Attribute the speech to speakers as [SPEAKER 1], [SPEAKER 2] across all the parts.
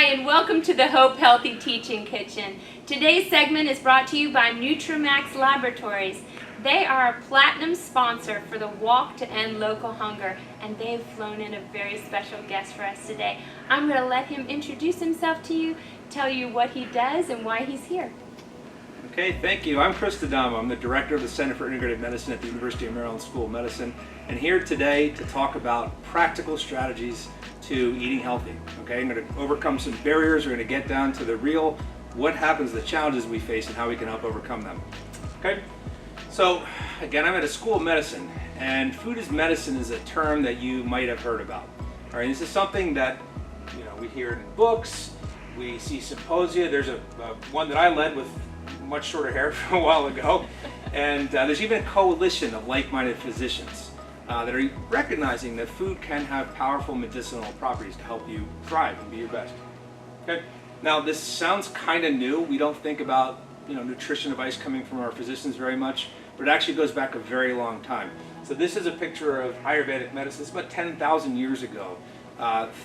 [SPEAKER 1] and welcome to the Hope Healthy Teaching Kitchen. Today's segment is brought to you by Nutramax Laboratories. They are a platinum sponsor for the Walk to End Local Hunger, and they've flown in a very special guest for us today. I'm going to let him introduce himself to you, tell you what he does and why he's here.
[SPEAKER 2] Okay, thank you. I'm Chris and Adamo. I'm the director of the Center for Integrative Medicine at the University of Maryland School of Medicine, and here today to talk about practical strategies to eating healthy. Okay, I'm going to overcome some barriers. We're going to get down to the real, what happens, the challenges we face, and how we can help overcome them. Okay, so again, I'm at a school of medicine, and food as medicine is a term that you might have heard about. All right, this is something that we hear in books, we see symposia. There's a one that I led with much shorter hair from a while ago, and there's even a coalition of like-minded physicians that are recognizing that food can have powerful medicinal properties to help you thrive and be your best. Okay, now this sounds kind of new. We don't think about nutrition advice coming from our physicians very much, but it actually goes back a very long time. So this is a picture of Ayurvedic medicine. It's about 10,000 years ago.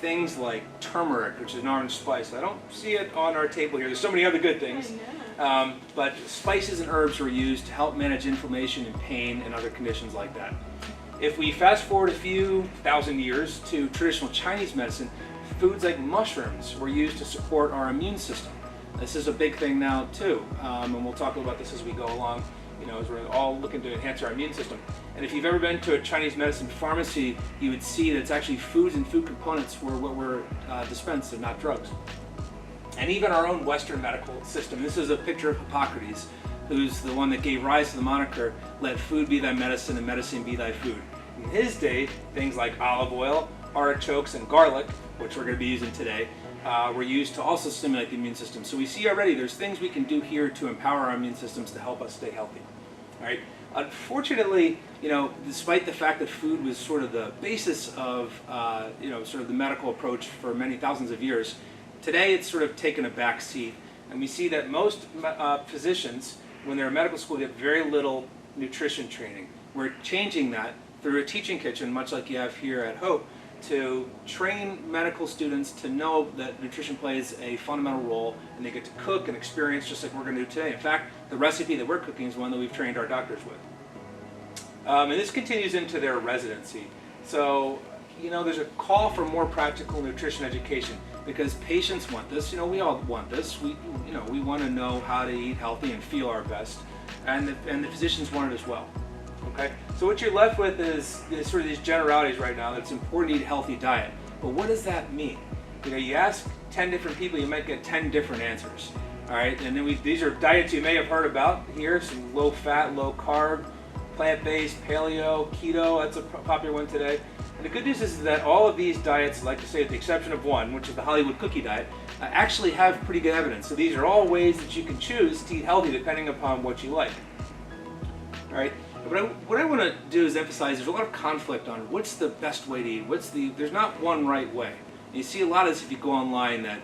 [SPEAKER 2] Things like turmeric, which is an orange spice. I don't see it on our table here. There's so many other good things. But spices and herbs were used to help manage inflammation and pain and other conditions like that. If we fast forward a few thousand years to traditional Chinese medicine, foods like mushrooms were used to support our immune system. This is a big thing now too, and we'll talk about this as we go along, as we're all looking to enhance our immune system. And if you've ever been to a Chinese medicine pharmacy, you would see that it's actually foods and food components were what were dispensed and not drugs. And even our own Western medical system. This is a picture of Hippocrates, who's the one that gave rise to the moniker, "Let food be thy medicine and medicine be thy food." In his day, things like olive oil, artichokes, and garlic, which we're going to be using today, were used to also stimulate the immune system. So we see already there's things we can do here to empower our immune systems to help us stay healthy. All right. Unfortunately, despite the fact that food was sort of the basis of, sort of the medical approach for many thousands of years, today it's sort of taken a back seat. And we see that most physicians, when they're in medical school, get very little nutrition training. We're changing that through a teaching kitchen, much like you have here at Hope, to train medical students to know that nutrition plays a fundamental role, and they get to cook and experience just like we're going to do today. In fact, the recipe that we're cooking is one that we've trained our doctors with. And this continues into their residency. So, there's a call for more practical nutrition education because patients want this. We all want this. We want to know how to eat healthy and feel our best, and the physicians want it as well. Okay, so what you're left with is sort of these generalities right now. That it's important to eat a healthy diet, but what does that mean? You ask 10 different people, you might get 10 different answers. All right, and then these are diets you may have heard about here: some low fat, low carb, plant-based, paleo, keto. That's a popular one today. And the good news is that all of these diets, like to say, with the exception of one, which is the Hollywood cookie diet, actually have pretty good evidence. So these are all ways that you can choose to eat healthy depending upon what you like. All right. What I want to do is emphasize there's a lot of conflict on what's the best way to eat. There's not one right way. And you see a lot of this if you go online that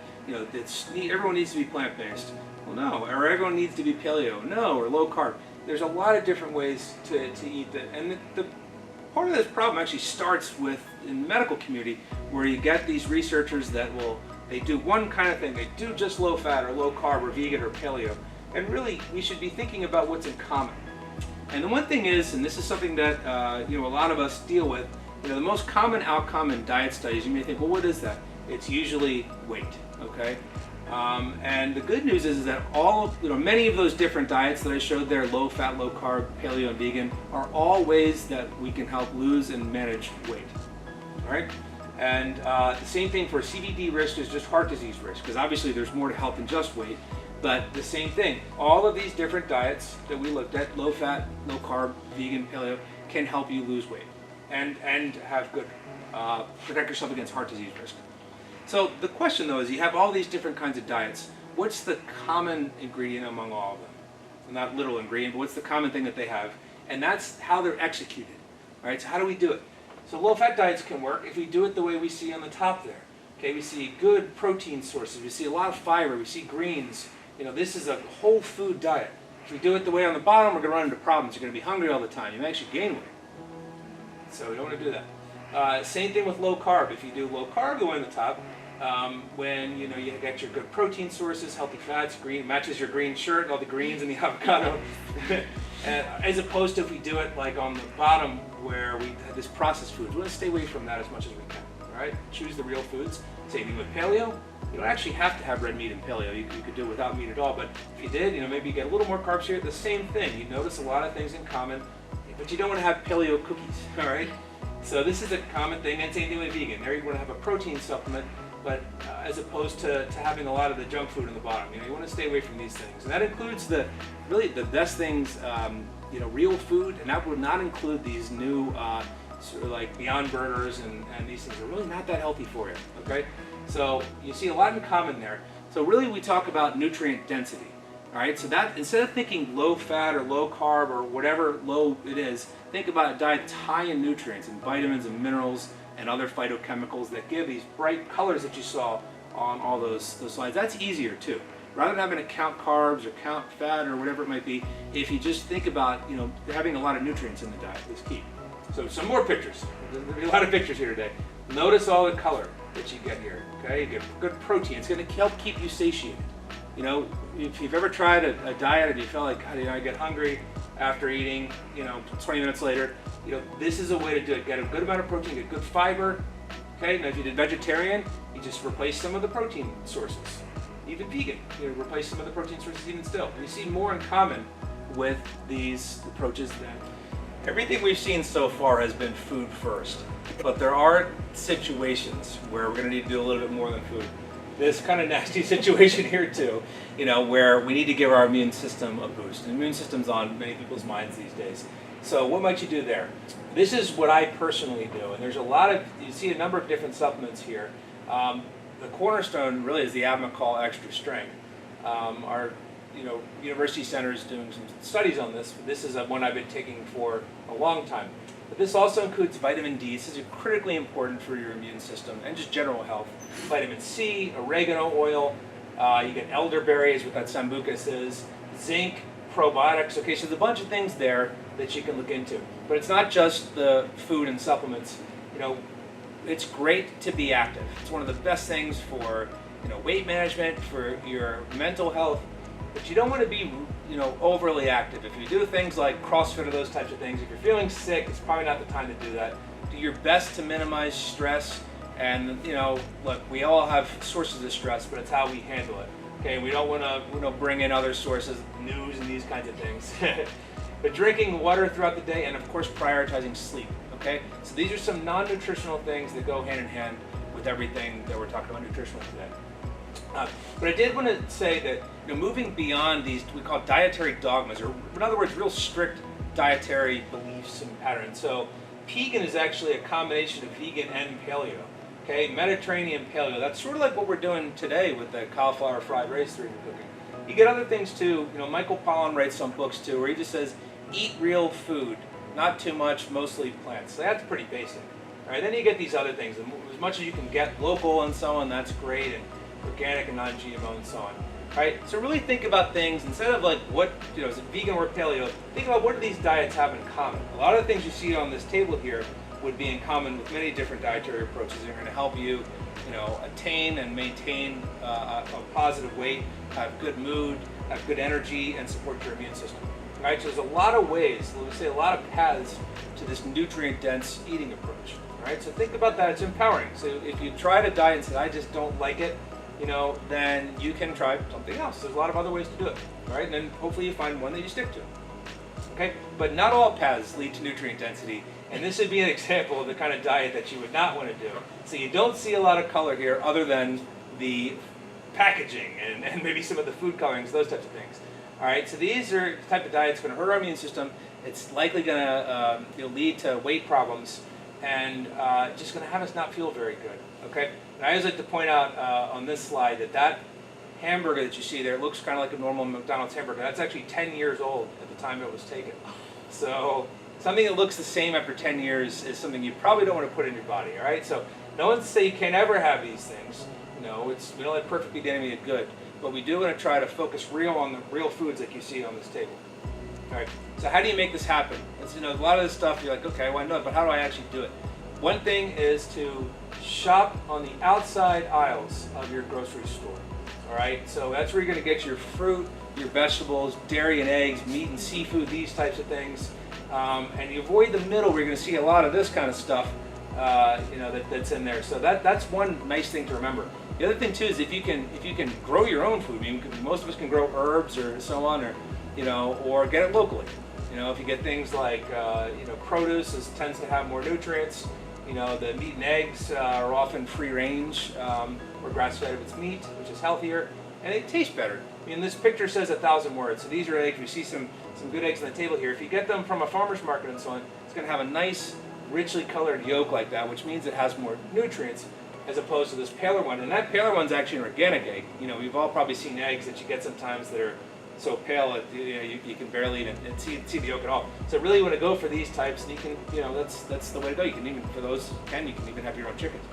[SPEAKER 2] everyone needs to be plant-based. Well, no, or everyone needs to be paleo. No, or low carb. There's a lot of different ways to eat that, and the part of this problem actually starts with in the medical community, where you get these researchers that they do one kind of thing. They do just low fat or low carb or vegan or paleo, and really we should be thinking about what's in common. And the one thing is, and this is something that a lot of us deal with, the most common outcome in diet studies, you may think, well, what is that? It's usually weight, okay? And the good news is that many of those different diets that I showed there, low fat, low carb, paleo, and vegan, are all ways that we can help lose and manage weight, all right? And the same thing for CVD risk is just heart disease risk, because obviously there's more to health than just weight. But the same thing, all of these different diets that we looked at, low fat, low carb, vegan, paleo, can help you lose weight and have good, protect yourself against heart disease risk. So the question though is, you have all these different kinds of diets. What's the common ingredient among all of them? So not literal ingredient, but what's the common thing that they have? And that's how they're executed. All right, so how do we do it? So low fat diets can work if we do it the way we see on the top there. Okay, we see good protein sources, we see a lot of fiber, we see greens. This is a whole food diet. If we do it the way on the bottom, we're going to run into problems. You're going to be hungry all the time. You may actually gain weight. So we don't want to do that. Same thing with low carb. If you do low carb the way on the top, when you get your good protein sources, healthy fats, green matches your green shirt and all the greens in the avocado, as opposed to if we do it like on the bottom where we have this processed foods. We want to stay away from that as much as we can. All right, choose the real foods. Same thing with paleo. You don't actually have to have red meat in paleo. You could do it without meat at all. But if you did, maybe you get a little more carbs here. The same thing. You notice a lot of things in common, but you don't want to have paleo cookies. All right. So this is a common thing, and same thing with vegan. There you want to have a protein supplement, but as opposed to having a lot of the junk food in the bottom. You want to stay away from these things, and that includes really the best things. Real food, and that would not include these new sort of like Beyond Burgers and these things are really not that healthy for you. Okay. So you see a lot in common there. So really we talk about nutrient density. All right, so that instead of thinking low fat or low carb or whatever low it is, think about a diet high in nutrients and vitamins and minerals and other phytochemicals that give these bright colors that you saw on all those slides. That's easier too. Rather than having to count carbs or count fat or whatever it might be, if you just think about having a lot of nutrients in the diet is key. So some more pictures. There'll be a lot of pictures here today. Notice all the color that you get here. Okay, you get good protein. It's going to help keep you satiated. If you've ever tried a diet and you feel like, God, I get hungry after eating, 20 minutes later, this is a way to do it. Get a good amount of protein, get good fiber. Okay, now if you did vegetarian, you just replace some of the protein sources. Even vegan, replace some of the protein sources even still. And you see more in common with these approaches than everything we've seen so far has been food first. But there are situations where we're going to need to do a little bit more than food. This kind of nasty situation here too, where we need to give our immune system a boost. The immune system's on many people's minds these days. So what might you do there? This is what I personally do, and there's you see a number of different supplements here. The cornerstone really is the Advocol Extra Strength. Our university center is doing some studies on this. This is one I've been taking for a long time. But this also includes vitamin D. This is critically important for your immune system and just general health. Vitamin C, oregano oil, you get elderberry is what that sambucus is, zinc, probiotics. Okay, so there's a bunch of things there that you can look into. But it's not just the food and supplements. It's great to be active. It's one of the best things for weight management, for your mental health. But you don't want to be overly active. If you do things like CrossFit or those types of things, if you're feeling sick, it's probably not the time to do that. Do your best to minimize stress. And look, we all have sources of stress, but it's how we handle it. Okay, we don't want to bring in other sources, news and these kinds of things. But drinking water throughout the day, and of course prioritizing sleep. Okay, so these are some non-nutritional things that go hand in hand with everything that we're talking about nutritional today. But I did want to say that moving beyond these, we call dietary dogmas, or in other words, real strict dietary beliefs and patterns. So vegan is actually a combination of vegan and paleo. Okay, Mediterranean paleo. That's sort of like what we're doing today with the cauliflower fried rice that you're cooking. You get other things too. Michael Pollan writes some books too, where he just says, eat real food, not too much, mostly plants. So that's pretty basic. All right, then you get these other things. As much as you can get local and so on, that's great, and organic and non-GMO and so on. All right, so really think about things instead of like what is it vegan or paleo. Think about what do these diets have in common. A lot of the things you see on this table here would be in common with many different dietary approaches. They're going to help you, attain and maintain a positive weight, have good mood, have good energy, and support your immune system. All right, so there's a lot of ways, let me say a lot of paths to this nutrient-dense eating approach. All right, so think about that. It's empowering. So if you tried a diet and said, I just don't like it, then you can try something else. There's a lot of other ways to do it. All right, and then hopefully you find one that you stick to. Okay, but not all paths lead to nutrient density. And this would be an example of the kind of diet that you would not want to do. So you don't see a lot of color here other than the packaging and maybe some of the food colorings, those types of things. All right, so these are the type of diet that's going to hurt our immune system. It's likely going to lead to weight problems and just going to have us not feel very good. Okay, and I always like to point out on this slide that hamburger that you see there looks kind of like a normal McDonald's hamburger. That's actually 10 years old at the time it was taken. So something that looks the same after 10 years is something you probably don't want to put in your body, all right? So no one's to say you can't ever have these things. We don't let perfect be the enemy of good, but we do want to try to focus on the real foods like you see on this table. All right, so how do you make this happen? It's, a lot of this stuff you're like, okay, well, I know it, but how do I actually do it? One thing is to shop on the outside aisles of your grocery store. All right, so that's where you're going to get your fruit, your vegetables, dairy and eggs, meat and seafood, these types of things. And you avoid the middle where you're going to see a lot of this kind of stuff, that's in there. So that's one nice thing to remember. The other thing too is if you can grow your own food. I mean, most of us can grow herbs or so on, or get it locally. If you get things like produce tends to have more nutrients. The meat and eggs are often free range or grass-fed if it's meat, which is healthier, and they taste better. I mean, this picture says 1,000 words, so these are eggs. We see some good eggs on the table here. If you get them from a farmer's market and so on, it's going to have a nice, richly colored yolk like that, which means it has more nutrients as opposed to this paler one. And that paler one's actually an organic egg. We've all probably seen eggs that you get sometimes that are so pale that you can barely even see the yolk at all. So really, you want to go for these types, and you can, that's the way to go. You can even, for those you can even have your own chickens.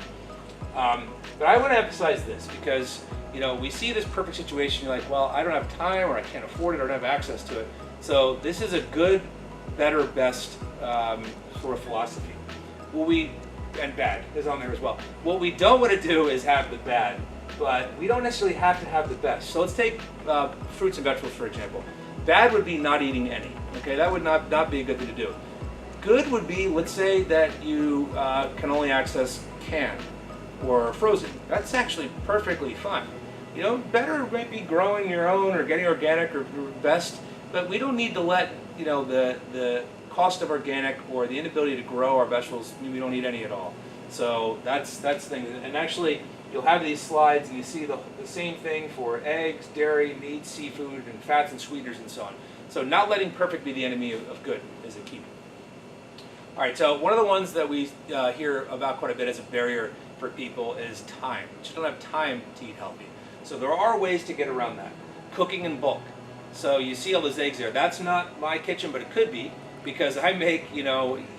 [SPEAKER 2] But I want to emphasize this because we see this perfect situation. You're like, well, I don't have time, or I can't afford it, or I don't have access to it. So this is a good, better, best sort of philosophy. And bad is on there as well. What we don't want to do is have the bad. But we don't necessarily have to have the best. So let's take fruits and vegetables, for example. Bad would be not eating any. Okay, that would not be a good thing to do. Good would be, let's say that you can only access canned or frozen. That's actually perfectly fine. Better might be growing your own or getting organic or best, but we don't need to let the cost of organic or the inability to grow our vegetables, we don't need any at all. So that's the thing. And actually, you'll have these slides and you see the same thing for eggs, dairy, meat, seafood, and fats and sweeteners and so on. So not letting perfect be the enemy of good is a key. All right, so one of the ones that we hear about quite a bit as a barrier for people is time. You just don't have time to eat healthy. So there are ways to get around that. Cooking in bulk. So you see all those eggs there. That's not my kitchen, but it could be, because I make,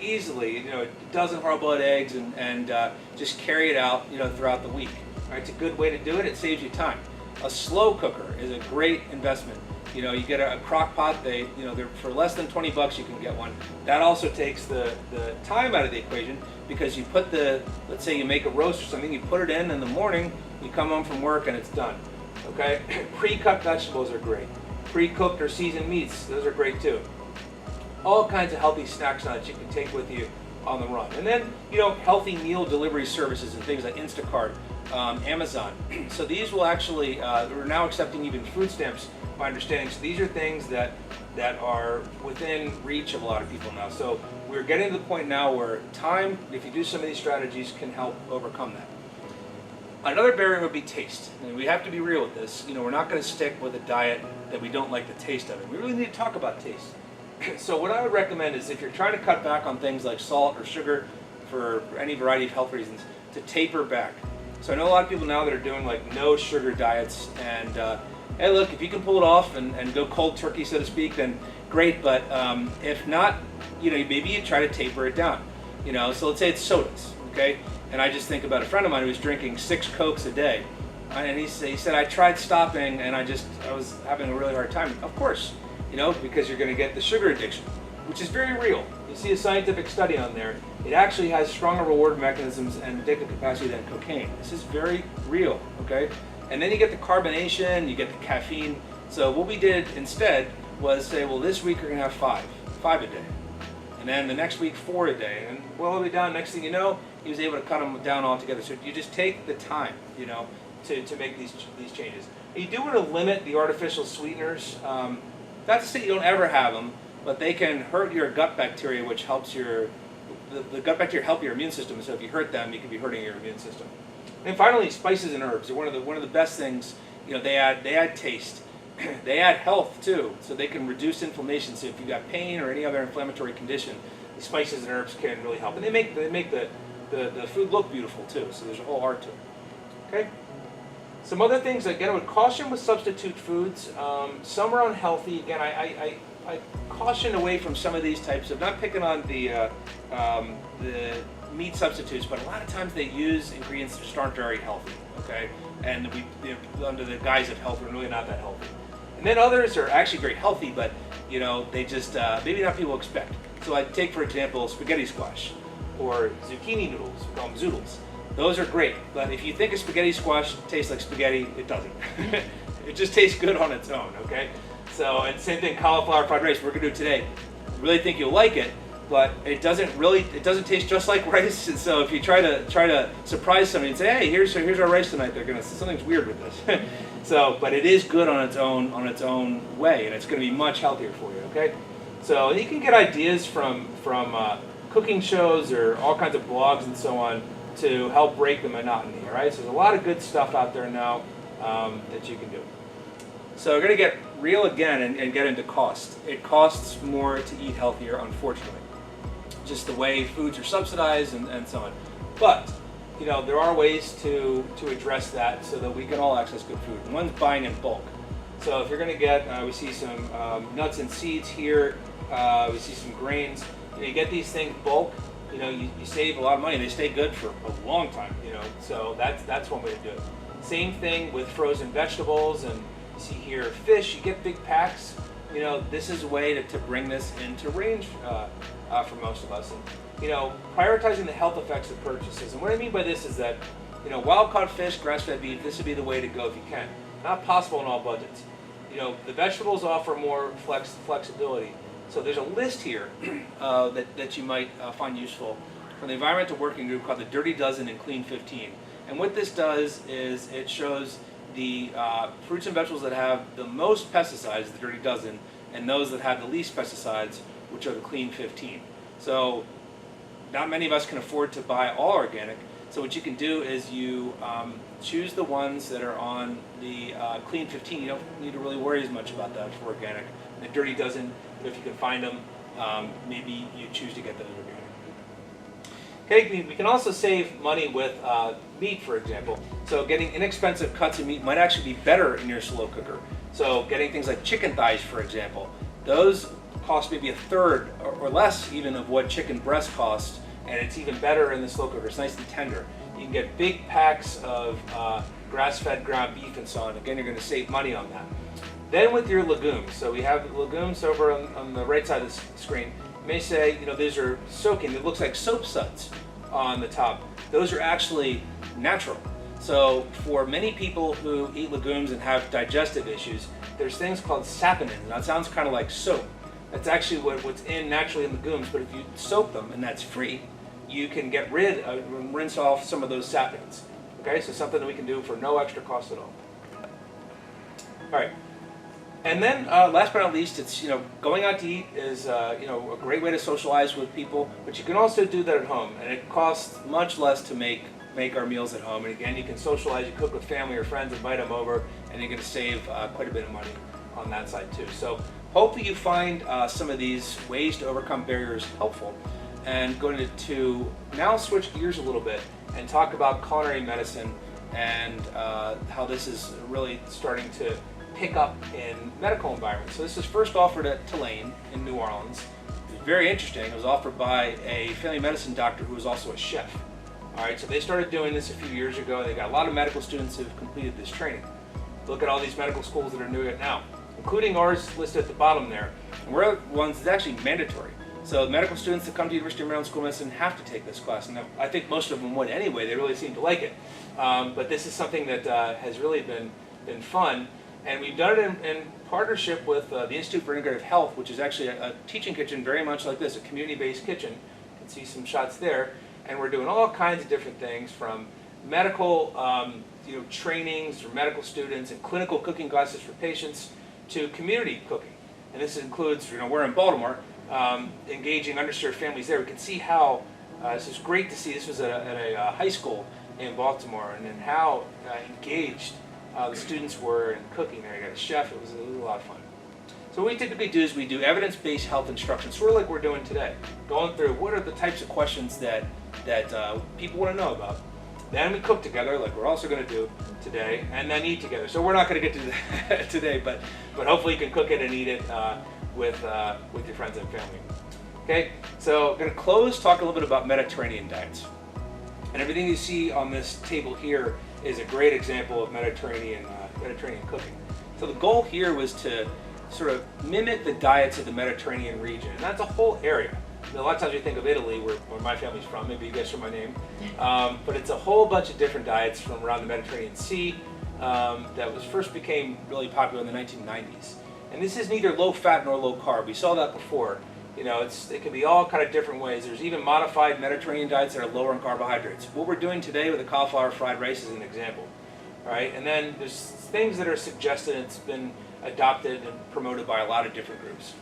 [SPEAKER 2] easily, a dozen hard-boiled eggs and just carry it out, throughout the week. All right, it's a good way to do it. It saves you time. A slow cooker is a great investment. You get a crock pot. They're for less than $20 you can get one. That also takes the time out of the equation, because you put let's say you make a roast or something, you put it in the morning, you come home from work and it's done. Okay, pre-cut vegetables are great. Pre-cooked or seasoned meats, those are great too. All kinds of healthy snacks now that you can take with you on the run. And then, healthy meal delivery services and things like Instacart, Amazon. So these will actually, we're now accepting even food stamps, my understanding. So these are things that are within reach of a lot of people now. So we're getting to the point now where time, if you do some of these strategies, can help overcome that. Another barrier would be taste. And we have to be real with this. We're not going to stick with a diet that we don't like the taste of it. We really need to talk about taste. So what I would recommend is, if you're trying to cut back on things like salt or sugar for any variety of health reasons, to taper back. So I know a lot of people now that are doing like no sugar diets, and hey, look, if you can pull it off and go cold turkey, so to speak, then great. But if not, maybe you try to taper it down. So let's say it's sodas, okay? And I just think about a friend of mine who was drinking 6 Cokes a day, and he said, I tried stopping, and I was having a really hard time. Of course, because you're going to get the sugar addiction, which is very real. You see a scientific study on there. It actually has stronger reward mechanisms and addictive capacity than cocaine. This is very real, okay? And then you get the carbonation, you get the caffeine. So what we did instead was say, well, this week we're going to have 5 a day. And then the next week, 4 a day. And well, we down, next thing you know, he was able to cut them down altogether. So you just take the time, to make these changes. You do want to limit the artificial sweeteners. Not to say you don't ever have them, but they can hurt your gut bacteria, which helps the gut bacteria help your immune system. So if you hurt them, you can be hurting your immune system. And finally, spices and herbs are one of the best things. They add taste. They add health too, so they can reduce inflammation. So if you've got pain or any other inflammatory condition, the spices and herbs can really help. And they make the food look beautiful too. So there's a whole art to it. Okay. Some other things, again, I would caution with substitute foods. Some are unhealthy. Again, I caution away from some of these types of, not picking on the meat substitutes, but a lot of times they use ingredients that just aren't very healthy, okay? And under the guise of health, we're really not that healthy. And then others are actually very healthy, but they just maybe not people expect. So I take, for example, spaghetti squash. or zucchini noodles, we call them zoodles. Those are great, but if you think a spaghetti squash tastes like spaghetti, it doesn't. It just tastes good on its own, okay? So, and same thing, cauliflower fried rice, we're gonna do today. I really think you'll like it, but it doesn't taste just like rice. And so if you try to surprise somebody and say, hey, here's our rice tonight, they're gonna say something's weird with this. So, but it is good on its own way, and it's gonna be much healthier for you, okay? So you can get ideas from cooking shows or all kinds of blogs and so on to help break the monotony, all right? So there's a lot of good stuff out there now that you can do. So we're going to get real again and get into cost. It costs more to eat healthier, unfortunately. Just the way foods are subsidized and so on. But, you know, there are ways to address that so that we can all access good food. And one's buying in bulk. So if you're going to get, we see some nuts and seeds here, we see some grains. You get these things bulk, you know, you save a lot of money. They stay good for a long time, you know, so that's one way to do it. Same thing with frozen vegetables, and you see here fish, you get big packs. You know, this is a way to bring this into range for most of us. And, you know, prioritizing the health effects of purchases. And what I mean by this is that, you know, wild-caught fish, grass-fed beef, this would be the way to go if you can. Not possible in all budgets. You know, the vegetables offer more flexibility. So there's a list here that you might find useful from the environmental working group called the Dirty Dozen and Clean 15. And what this does is it shows the fruits and vegetables that have the most pesticides, the Dirty Dozen, and those that have the least pesticides, which are the Clean 15. So not many of us can afford to buy all organic. So what you can do is you choose the ones that are on the Clean 15. You don't need to really worry as much about that for organic. The Dirty Dozen, if you can find them, maybe you choose to get those organic. Okay, we can also save money with meat, for example. So getting inexpensive cuts of meat might actually be better in your slow cooker. So getting things like chicken thighs, for example, those cost maybe a third or less even of what chicken breast costs, and it's even better in the slow cooker. It's nice and tender. You can get big packs of grass-fed ground beef and so on. Again, you're going to save money on that. Then with your legumes, so we have legumes over on the right side of the screen. You may say, you know, these are soaking. It looks like soap suds on the top. Those are actually natural. So for many people who eat legumes and have digestive issues, there's things called saponins. Now it sounds kind of like soap. That's actually what's naturally in legumes, but if you soak them, and that's free, you can get rinse off some of those saponins. Okay, so something that we can do for no extra cost at all. All right. And then, last but not least, it's, you know, going out to eat is, you know, a great way to socialize with people, but you can also do that at home, and it costs much less to make our meals at home. And again, you can socialize, you cook with family or friends, invite them over, and you're going to save quite a bit of money on that side too. So hopefully you find some of these ways to overcome barriers helpful, and going to now switch gears a little bit and talk about culinary medicine and how this is really starting to pick up in medical environments. So this was first offered at Tulane in New Orleans. It was very interesting. It was offered by a family medicine doctor who was also a chef. All right, so they started doing this a few years ago. They got a lot of medical students who have completed this training. Look at all these medical schools that are doing it now, including ours listed at the bottom there. And we're the ones that's actually mandatory. So medical students that come to University of Maryland School of Medicine have to take this class. And I think most of them would anyway. They really seem to like it. But this is something that has really been fun. And we've done it in partnership with the Institute for Integrative Health, which is actually a teaching kitchen very much like this, a community-based kitchen. You can see some shots there. And we're doing all kinds of different things, from medical trainings for medical students and clinical cooking classes for patients to community cooking. And this includes, we're in Baltimore, engaging underserved families there. We can see how, this is great to see, this was at a high school in Baltimore, and then how engaged the students were in cooking there. You got a chef. It was a lot of fun. So what we typically do is we do evidence-based health instruction, sort of like we're doing today, going through what are the types of questions that people want to know about. Then we cook together, like we're also going to do today, and then eat together. So we're not going to get to that today, but hopefully you can cook it and eat it with your friends and family. Okay, so I'm going to close, talk a little bit about Mediterranean diets. And everything you see on this table here is a great example of Mediterranean cooking. So the goal here was to sort of mimic the diets of the Mediterranean region, and that's a whole area. a lot of times we think of Italy, where my family's from, maybe you guys know my name, but it's a whole bunch of different diets from around the Mediterranean Sea that first became really popular in the 1990s. And this is neither low fat nor low carb. We saw that before. It can be all kind of different ways. There's even modified Mediterranean diets that are lower in carbohydrates. What we're doing today with the cauliflower fried rice is an example. All right, and then there's things that are suggested, it's been adopted and promoted by a lot of different groups.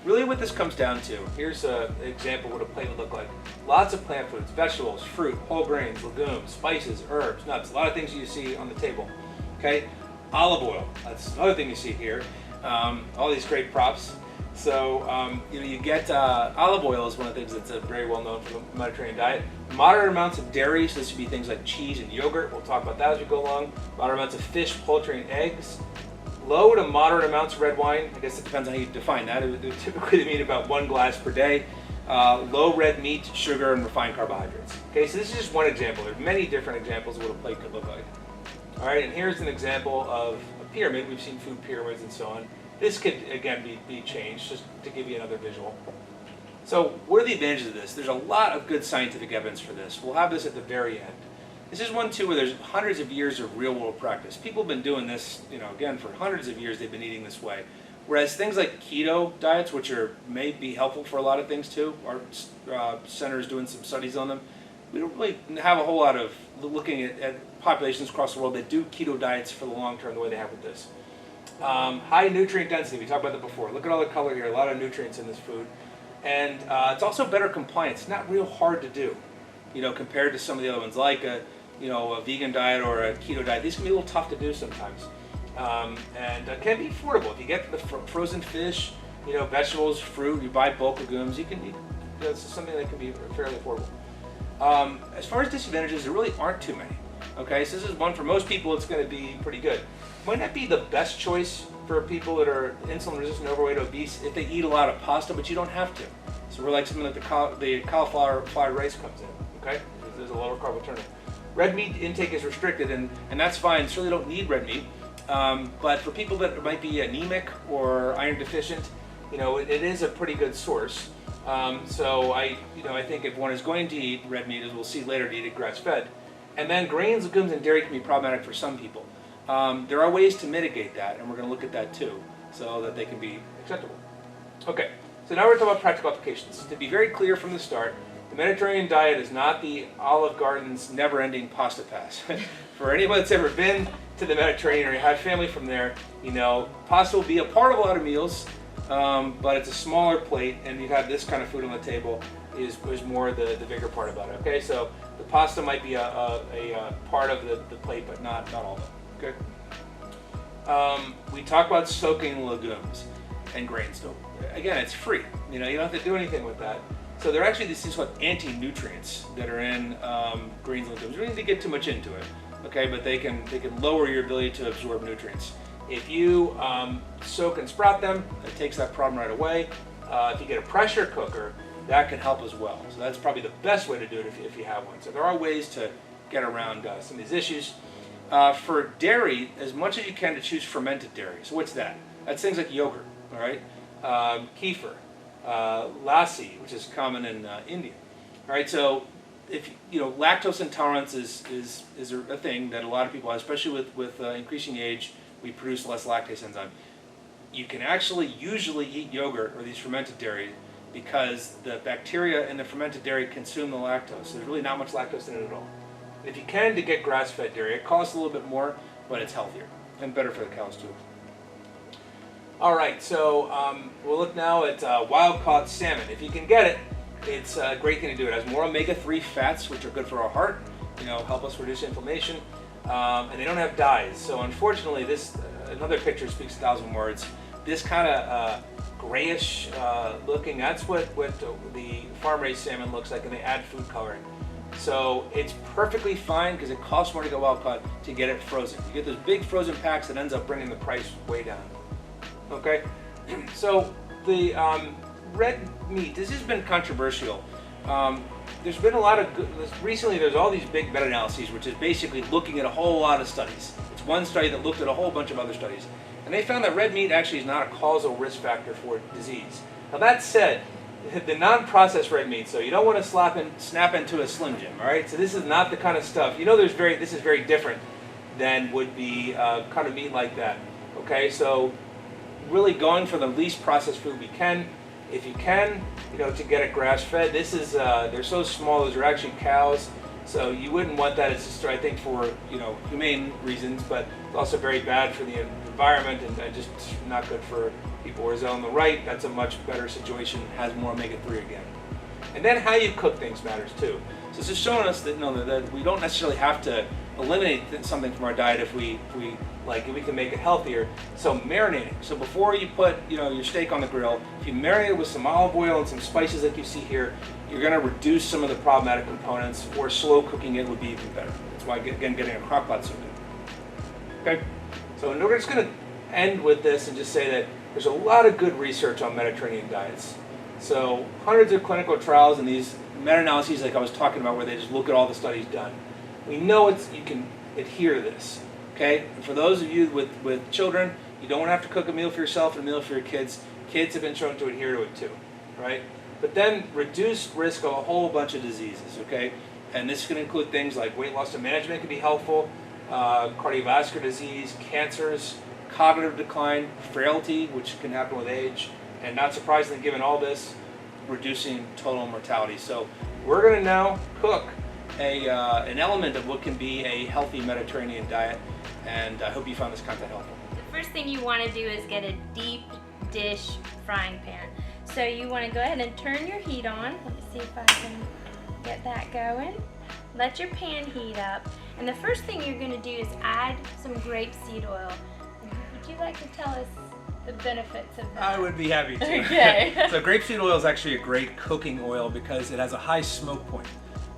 [SPEAKER 2] Really what this comes down to, here's an example of what a plate would look like. Lots of plant foods, vegetables, fruit, whole grains, legumes, spices, herbs, nuts, a lot of things you see on the table. Okay, olive oil, that's another thing you see here. All these great props. So you get olive oil is one of the things that's very well known for the Mediterranean diet. Moderate amounts of dairy, so this would be things like cheese and yogurt. We'll talk about that as we go along. Moderate amounts of fish, poultry, and eggs. Low to moderate amounts of red wine. I guess it depends on how you define that. It would typically mean about 1 glass per day. Low red meat, sugar, and refined carbohydrates. Okay, so this is just one example. There are many different examples of what a plate could look like. All right, and here's an example of a pyramid. We've seen food pyramids and so on. This could, again, be changed, just to give you another visual. So what are the advantages of this? There's a lot of good scientific evidence for this. We'll have this at the very end. This is one, too, where there's hundreds of years of real-world practice. People have been doing this, again, for hundreds of years they've been eating this way. Whereas things like keto diets, which may be helpful for a lot of things, too, our center is doing some studies on them. We don't really have a whole lot of looking at populations across the world that do keto diets for the long term the way they have with this. High nutrient density, we talked about that before. Look at all the color here, a lot of nutrients in this food. And it's also better compliance. It's not real hard to do, compared to some of the other ones, like a vegan diet or a keto diet. These can be a little tough to do sometimes. And can be affordable. If you get the frozen fish, vegetables, fruit, you buy bulk legumes, it's something that can be fairly affordable. As far as disadvantages, there really aren't too many. Okay, so this is one for most people, it's going to be pretty good. Might not be the best choice for people that are insulin resistant, overweight, obese, if they eat a lot of pasta, but you don't have to. So we're like something like the cauliflower fried rice comes in, okay? There's a lower carb alternative. Red meat intake is restricted, and that's fine. Certainly don't need red meat. But for people that might be anemic or iron deficient, it is a pretty good source. So I think if one is going to eat red meat, as we'll see later, to eat it grass-fed. And then grains, legumes, and dairy can be problematic for some people. There are ways to mitigate that, and we're going to look at that too, so that they can be acceptable. Okay, so now we're talking about practical applications. To be very clear from the start, the Mediterranean diet is not the Olive Garden's never-ending pasta pass. For anyone that's ever been to the Mediterranean or you have family from there, pasta will be a part of a lot of meals, but it's a smaller plate, and you have this kind of food on the table is more the bigger part about it. Okay, so the pasta might be a part of the plate, but not all of it. Okay. We talk about soaking legumes and grains. So again, it's free. You don't have to do anything with that. So there are actually these things called anti-nutrients that are in grains and legumes. We don't need to get too much into it, okay? But they can lower your ability to absorb nutrients. If you soak and sprout them, it takes that problem right away. If you get a pressure cooker, that can help as well. So that's probably the best way to do it if you have one. So there are ways to get around some of these issues. For dairy, as much as you can to choose fermented dairy. So what's that? That's things like yogurt, all right? Kefir, lassi, which is common in India. All right, so if lactose intolerance is a thing that a lot of people have, especially with increasing age, we produce less lactase enzyme. You can actually usually eat yogurt or these fermented dairy because the bacteria in the fermented dairy consume the lactose. So there's really not much lactose in it at all. And if you can, to get grass-fed dairy, it costs a little bit more, but it's healthier and better for the cows too. All right, so we'll look now at wild-caught salmon. If you can get it, it's a great thing to do. It has more omega-3 fats, which are good for our heart, help us reduce inflammation, and they don't have dyes. So unfortunately, this another picture speaks 1,000 words. This kind of grayish looking, that's what the farm-raised salmon looks like, and they add food coloring. So it's perfectly fine because it costs more to go wild caught to get it frozen. You get those big frozen packs that ends up bringing the price way down. Okay, so the red meat, this has been controversial. There's been a lot of recently there's all these big meta-analyses which is basically looking at a whole lot of studies. It's one study that looked at a whole bunch of other studies. And they found that red meat actually is not a causal risk factor for disease. Now that said, the non-processed red meat. So you don't want to snap into a Slim Jim, all right? So this is not the kind of stuff, this is very different than would be kind of meat like that, okay? So really going for the least processed food we can. If you can, to get it grass-fed, they're so small, those are actually cows, so you wouldn't want that. It's just, I think, for, humane reasons, but it's also very bad for the environment and just not good for people. Whereas on the right, that's a much better situation, has more omega-3 again. And then how you cook things matters too. So it's just showing us that, that we don't necessarily have to eliminate something from our diet if we can make it healthier. So marinating. So before you put your steak on the grill, if you marinate it with some olive oil and some spices like you see here, you're going to reduce some of the problematic components, or slow cooking it would be even better. That's why, again, getting a crock pot's so good. Okay? So we're just going to end with this and just say that there's a lot of good research on Mediterranean diets. So hundreds of clinical trials and these meta-analyses like I was talking about, where they just look at all the studies done. We know you can adhere to this. Okay? And for those of you with children, you don't want to have to cook a meal for yourself and a meal for your kids. Kids have been shown to adhere to it too, right? But then reduce risk of a whole bunch of diseases, okay? And this can include things like weight loss and management can be helpful, cardiovascular disease, cancers, cognitive decline, frailty, which can happen with age, and not surprisingly, given all this, reducing total mortality. So we're going to now cook an element of what can be a healthy Mediterranean diet, and I hope you found this content helpful.
[SPEAKER 1] The first thing you want to do is get a deep dish frying pan. So you want to go ahead and turn your heat on. Let me see if I can get that going. Let your pan heat up, and the first thing you're going to do is add some grapeseed oil. Would you like to tell us the benefits of that?
[SPEAKER 2] I would be happy to.
[SPEAKER 1] Okay.
[SPEAKER 2] So grapeseed oil is actually a great cooking oil because it has a high smoke point,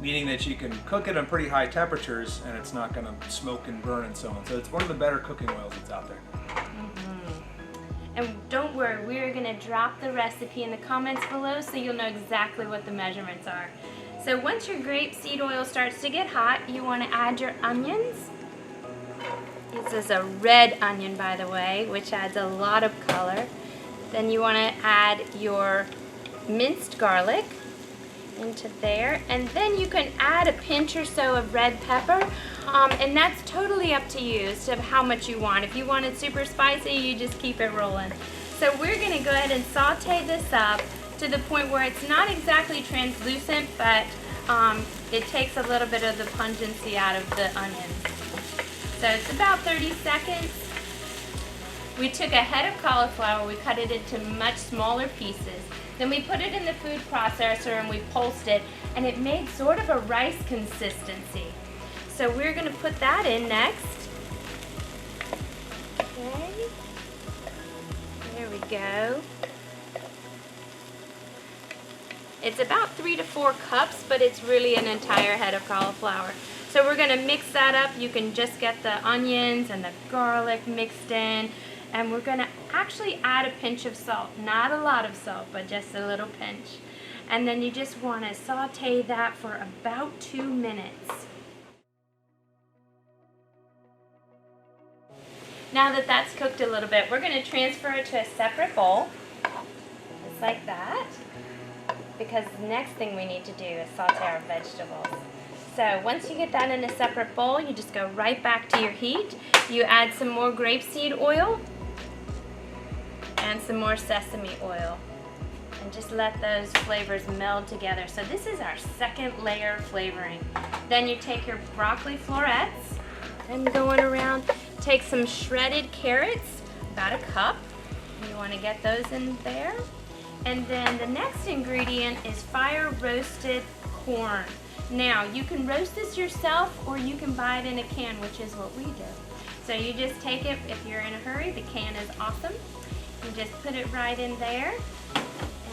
[SPEAKER 2] meaning that you can cook it on pretty high temperatures and it's not going to smoke and burn and so on. So it's one of the better cooking oils that's out there.
[SPEAKER 1] And don't worry, we're going to drop the recipe in the comments below so you'll know exactly what the measurements are. So once your grapeseed oil starts to get hot, you want to add your onions. This is a red onion, by the way, which adds a lot of color. Then you want to add your minced garlic into there, and then you can add a pinch or so of red pepper, and that's totally up to you as to how much you want. If you want it super spicy, you just keep it rolling. So we're going to go ahead and saute this up to the point where it's not exactly translucent, but it takes a little bit of the pungency out of the onions. So it's about 30 seconds. We took a head of cauliflower, we cut it into much smaller pieces. Then we put it in the food processor and we pulsed it, and it made sort of a rice consistency. So we're going to put that in next. Okay. There we go. It's about 3 to 4 cups, but it's really an entire head of cauliflower. So we're going to mix that up. You can just get the onions and the garlic mixed in. And we're going to actually add a pinch of salt. Not a lot of salt, but just a little pinch. And then you just want to saute that for about 2 minutes. Now that that's cooked a little bit, we're going to transfer it to a separate bowl. Just like that. Because the next thing we need to do is saute our vegetables. So once you get that in a separate bowl, you just go right back to your heat. You add some more grapeseed oil and some more sesame oil, and just let those flavors meld together. So this is our second layer of flavoring. Then you take your broccoli florets and going around, take some shredded carrots, about a cup. You want to get those in there. And then the next ingredient is fire roasted corn. Now you can roast this yourself or you can buy it in a can, which is what we do. So you just take it, if you're in a hurry, the can is awesome. You just put it right in there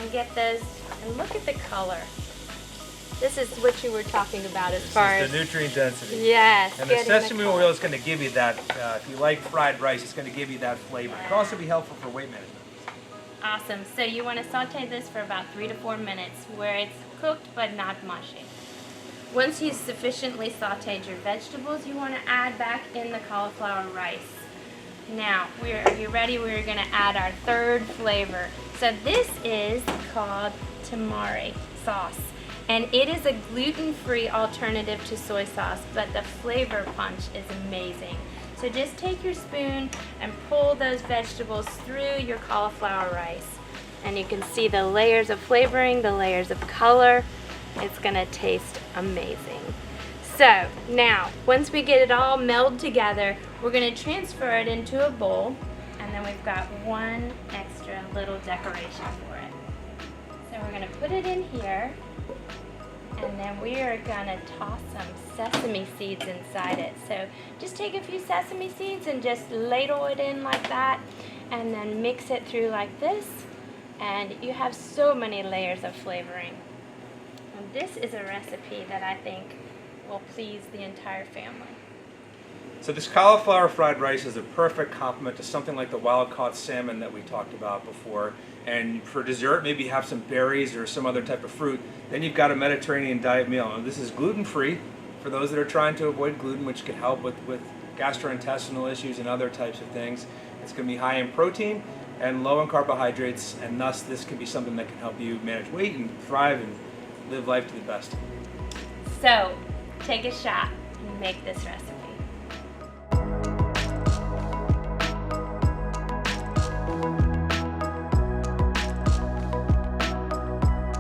[SPEAKER 1] and get those, and look at the color. This is what you were talking about as far as
[SPEAKER 2] the nutrient density.
[SPEAKER 1] Yes.
[SPEAKER 2] And the sesame oil is going to give you that, if you like fried rice, it's going to give you that flavor. It can also be helpful for weight management.
[SPEAKER 1] Awesome. So you want to saute this for about 3 to 4 minutes where it's cooked but not mushy. Once you've sufficiently sauteed your vegetables, you want to add back in the cauliflower rice. Now, are you ready? We're going to add our third flavor. So this is called tamari sauce. And it is a gluten-free alternative to soy sauce, but the flavor punch is amazing. So just take your spoon and pull those vegetables through your cauliflower rice. And you can see the layers of flavoring, the layers of color. It's gonna taste amazing. So now, once we get it all melded together, we're gonna transfer it into a bowl, and then we've got one extra little decoration for it. So we're gonna put it in here, and then we are gonna toss some sesame seeds inside it. So just take a few sesame seeds and just ladle it in like that, and then mix it through like this, and you have so many layers of flavoring. And this is a recipe that I think will please the entire family.
[SPEAKER 2] So this cauliflower fried rice is a perfect complement to something like the wild-caught salmon that we talked about before. And for dessert, maybe have some berries or some other type of fruit. Then you've got a Mediterranean diet meal. And this is gluten-free for those that are trying to avoid gluten, which can help with gastrointestinal issues and other types of things. It's going to be high in protein and low in carbohydrates, and thus this can be something that can help you manage weight and thrive and live life to the best.
[SPEAKER 1] So take a shot and make this recipe.